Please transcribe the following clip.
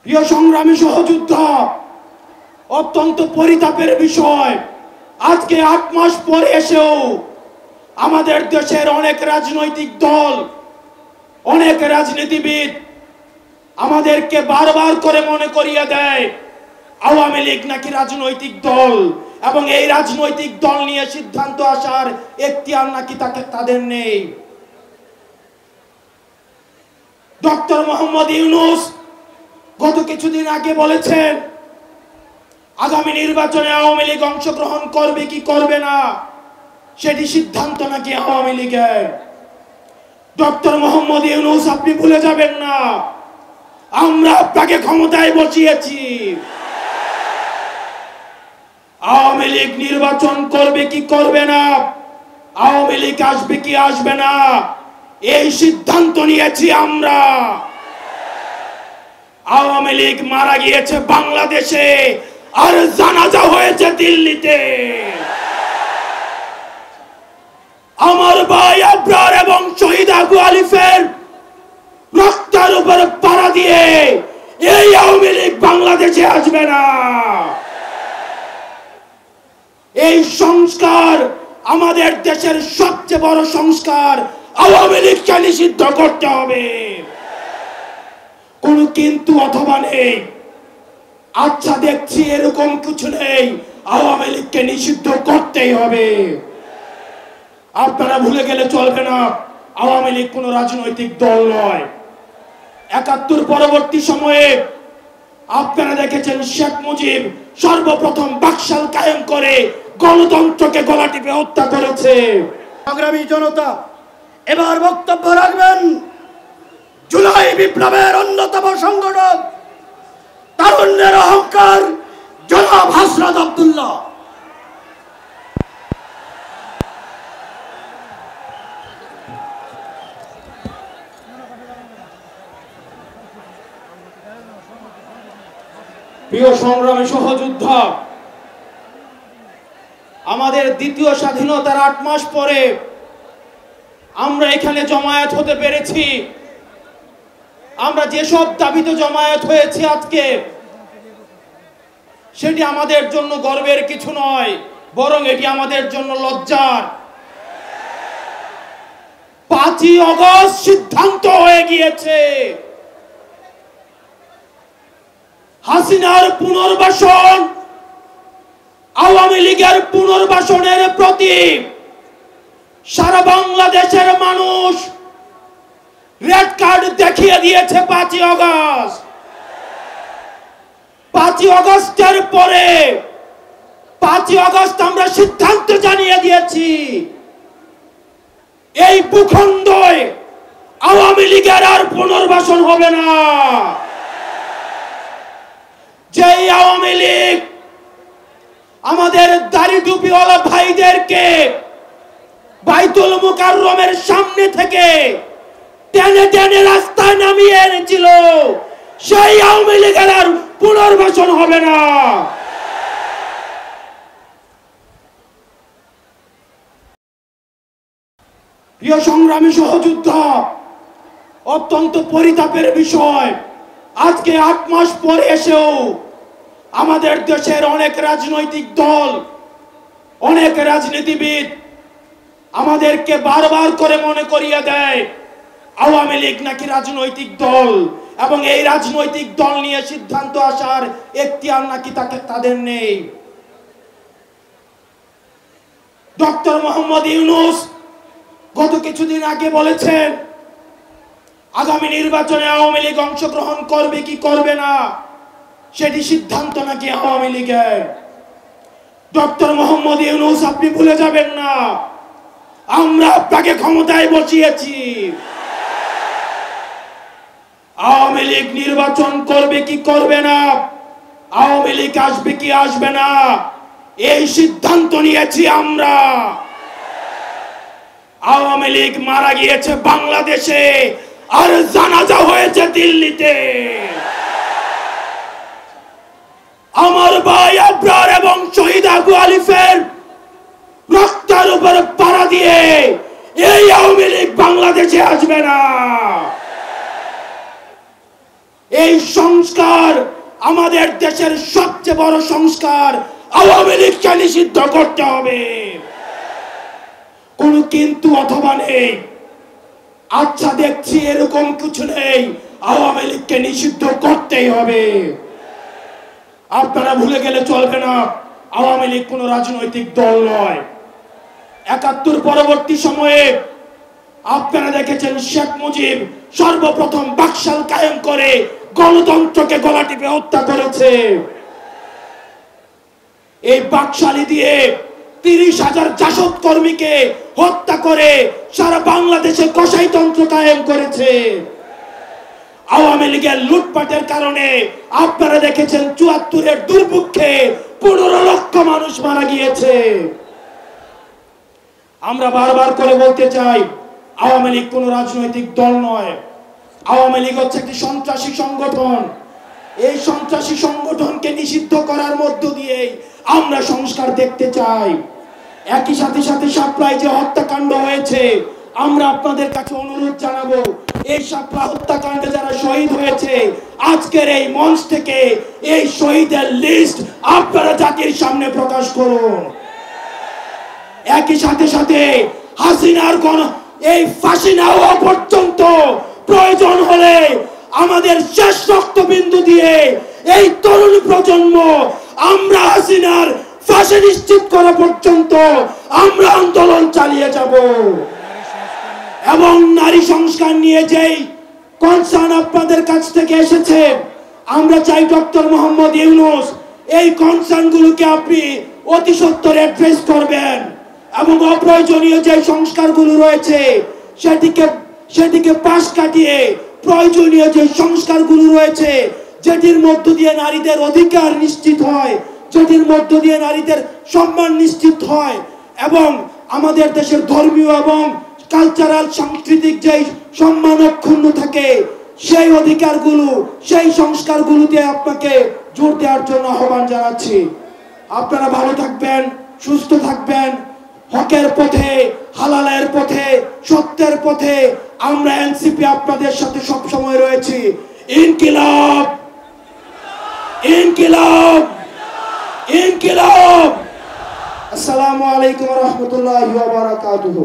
প্রিয় সংগ্রামী সহযোদ্ধা, অত্যন্ত পরিতাপের বিষয়, আজকে ৮ মাস পরে এসেও আমাদের দেশের অনেক রাজনৈতিক দল, অনেক রাজনীতিবিদ আমাদেরকে বারবার করে মনে করিয়ে দেয় আওয়ামী লীগ নাকি রাজনৈতিক দল, এবং এই রাজনৈতিক দল নিয়ে সিদ্ধান্ত আসার এখতিয়ার নাকি তাদের নেই। ডক্টর মোহাম্মদ ইউনূস গত কিছুদিন আগে বলেছেন আগামী নির্বাচনে আওয়ামী লীগ অংশগ্রহণ করবে কি করবে না সেটি সিদ্ধান্ত নাকি আওয়ামী লীগের। ডক্টর মোহাম্মদ ইউনূস, আপনি ভুলে যাবেন না আমরা আপনাকে ক্ষমতায় বসিয়েছি। আওয়ামী লীগ নির্বাচন করবে কি করবে না, আওয়ামী লীগ আসবে কি আসবে না, এই সিদ্ধান্ত নিয়েছি আমরা। আওয়ামী লীগ মারা গিয়েছে বাংলাদেশে, আর জানাজা হয়েছে দিল্লিতে। আমার ভাই আবরার এবং শহীদ আবু আলিফের রক্তের উপর পাড়া দিয়ে এই আওয়ামী লীগ বাংলাদেশে আসবে না। এই সংস্কার আমাদের দেশের সবচেয়ে বড় সংস্কার, আওয়ামী লীগকে নিষিদ্ধ করতে হবে। কোন কিন্তু অথবা নেই, আচ্ছা দেখছি এরকম কিছু নেই, আওয়ামী লীগকে নিষিদ্ধ করতেই হবে। আপনারা ভুলে গেলে চলবে না, আওয়ামী লীগ কোন রাজনৈতিক দল নয়। ৭১ পরবর্তী সময়ে আপনারা দেখেছেন শেখ মুজিব সর্বপ্রথম বাকশাল কায়েম করে গণতন্ত্রকে গলা টিপে হত্যা করেছে। সংগ্রামী জনতা, এবার বক্তব্য রাখবেন জুলাই বিপ্লবের অন্যতম সংগঠক, তারুণ্যের অহংকার জনাব হাসরাত আব্দুল্লাহ। প্রিয় সংগ্রামী সহযোদ্ধা, আমাদের দ্বিতীয় স্বাধীনতার ৮ মাস পরে আমরা এখানে জমায়েত হতে পেরেছি। আমরা যেসব দাবিতে জমায়েত হয়েছি আজকে, সেটি আমাদের জন্য গর্বের কিছু নয়, বরং এটি আমাদের জন্য লজ্জার। ৫ই আগস্ট সিদ্ধান্ত হয়ে গিয়েছে হাসিনার পুনর্বাসন, আওয়ামী লীগের পুনর্বাসনের প্রতি সারা বাংলাদেশের মানুষ রেড কার্ড দেখিয়ে দিয়েছে ৫ই আগস্ট। ৫ই আগস্টের পরে ৫ই আগস্ট আমরা সিদ্ধান্ত জানিয়ে দিয়েছি এই ভূখণ্ডে আওয়ামী লীগের আর পুনর্বাসন হবে না। যেই আওয়ামী লীগ আমাদের দাড়ি টুপিওয়ালা ভাইদেরকে বাইতুল মুকাররমের সামনে থেকে টেনে টেনে রাস্তায় নামিয়ে এনেছিল, সেই আওয়ামী লীগের আর পুনর্বাসন হবে না। প্রিয় সংগ্রামী সহযোদ্ধা, অত্যন্ত পরিতাপের বিষয়, আজকে ৮ মাস পরে এসেও আমাদের দেশের অনেক রাজনৈতিক দল, অনেক রাজনীতিবিদ আমাদেরকে বারবার করে মনে করিয়ে দেয় আওয়ামী লীগ নাকি রাজনৈতিক দল, এবং এই রাজনৈতিক দল নিয়ে সিদ্ধান্ত আসার এখতিয়ার নাকি তাদের নেই। ডক্টর মোহাম্মদ ইউনূস গত কিছুদিন আগে বলেছেন আগামী নির্বাচনে আওয়ামী লীগ অংশগ্রহণ করবে কি করবে না সেটি সিদ্ধান্ত নাকি আওয়ামী লীগের। ডক্টর মোহাম্মদ ইউনূস, আপনি ভুলে যাবেন না আমরা আপনাকে ক্ষমতায় বসিয়েছি। আওয়ামী লীগ নির্বাচন করবে কি করবে না, আওয়ামী লীগ আসবে কি আসবে না, এই সিদ্ধান্ত নিয়েছি আমরা। আওয়ামী লীগ মারা গিয়েছে বাংলাদেশে, আর জানাজা হয়েছে দিল্লিতে। আমার ভাই আবরার এবং শহীদ আবু আলিফের রক্তের উপর পাড়া দিয়ে এই আওয়ামী লীগ বাংলাদেশে আসবে না। এই সংস্কার আমাদের দেশের সবচেয়ে বড় সংস্কার আওয়ামী লীগকে নিষিদ্ধ করতে হবে। কোনো কিন্তু অথবা নেই, আচ্ছা দেখছি এরকম কিছু নেই, আওয়ামী লীগকে নিষিদ্ধ করতেই হবে। আপনারা ভুলে গেলে চলবে না, আওয়ামী লীগ কোনো রাজনৈতিক দল নয়। ৭১ পরবর্তী সময়ে আপনারা দেখেছেন শেখ মুজিব সর্বপ্রথম বাকশাল কায়েম করে গণতন্ত্রকে গলা টিপে হত্যা করেছে। এই বাকশালী দিয়ে ৩০,০০০ জাসদ কর্মীকে হত্যা করে সারা বাংলাদেশে কসাইতন্ত্র কায়েম করেছে। আওয়ামী লীগের লুটপাটের কারণে আপনারা দেখেছেন ৭৪-এর দুর্ভিক্ষে ১৫ লক্ষ মানুষ মারা গিয়েছে। আমরা বারবার করে বলতে চাই, আওয়ামী লীগ কোন রাজনৈতিক দল নয়। আওয়ামী লীগ হচ্ছে একটি সন্ত্রাসী সংগঠন। এই সন্ত্রাসী সংগঠনকে নিষিদ্ধ করার মধ্য দিয়ে আমরা সংস্কার দেখতে চাই। একই সাথে সাথে শাপলায় যে হত্যাকাণ্ড হয়েছে, আমরা আপনাদের কাছে অনুরোধ জানাবো, এই শাপলা হত্যাকাণ্ডে যারা শহীদ হয়েছে আজকের এই মঞ্চ থেকে এই শহীদের লিস্ট আপনারা জাতির সামনে প্রকাশ করুন। একই সাথে সাথে হাসিনার এই ফাঁসি না হওয়া পর্যন্ত প্রয়োজন হলে আমাদের শেষ রক্তবিন্দু দিয়ে এই তরুণ প্রজন্ম আমরা হাসিনার ফাঁসি নিশ্চিত করা পর্যন্ত আমরা আন্দোলন চালিয়ে যাব। এবং নারী সংস্কার নিয়ে যেই কনসার্ন আপনাদের কাছ থেকে এসেছে, আমরা চাই ডক্টর মোহাম্মদ ইউনূস এই কনসার্নগুলোকে আপনি অতি সত্বর অ্যাড্রেস করবেন এবং অপ্রয়োজনীয় যে সংস্কারগুলো রয়েছে সেটিকে পাশ কাটিয়ে প্রয়োজনীয় যে সংস্কারগুলো রয়েছে, যেটির মধ্য দিয়ে নারীদের অধিকার নিশ্চিত হয়, যেটির মধ্য দিয়ে নারীদের সম্মান নিশ্চিত হয় এবং আমাদের দেশের ধর্মীয় এবং কালচারাল সাংস্কৃতিক যে সম্মান অক্ষুণ্ণ থাকে, সেই অধিকারগুলো, সেই সংস্কারগুলোতে আপনাকে জোর দেওয়ার জন্য আহ্বান জানাচ্ছি। আপনারা ভালো থাকবেন, সুস্থ থাকবেন, হকের পথে, হালালের পথে, সত্যের পথে আমরা এনসিপি আপনাদের সাথে সব সময় রয়েছি। ইনকিলাব, ইনকিলাব, ইনকিলাব। আসসালামু আলাইকুম ওয়া রাহমাতুল্লাহি ওয়া বারাকাতুহু।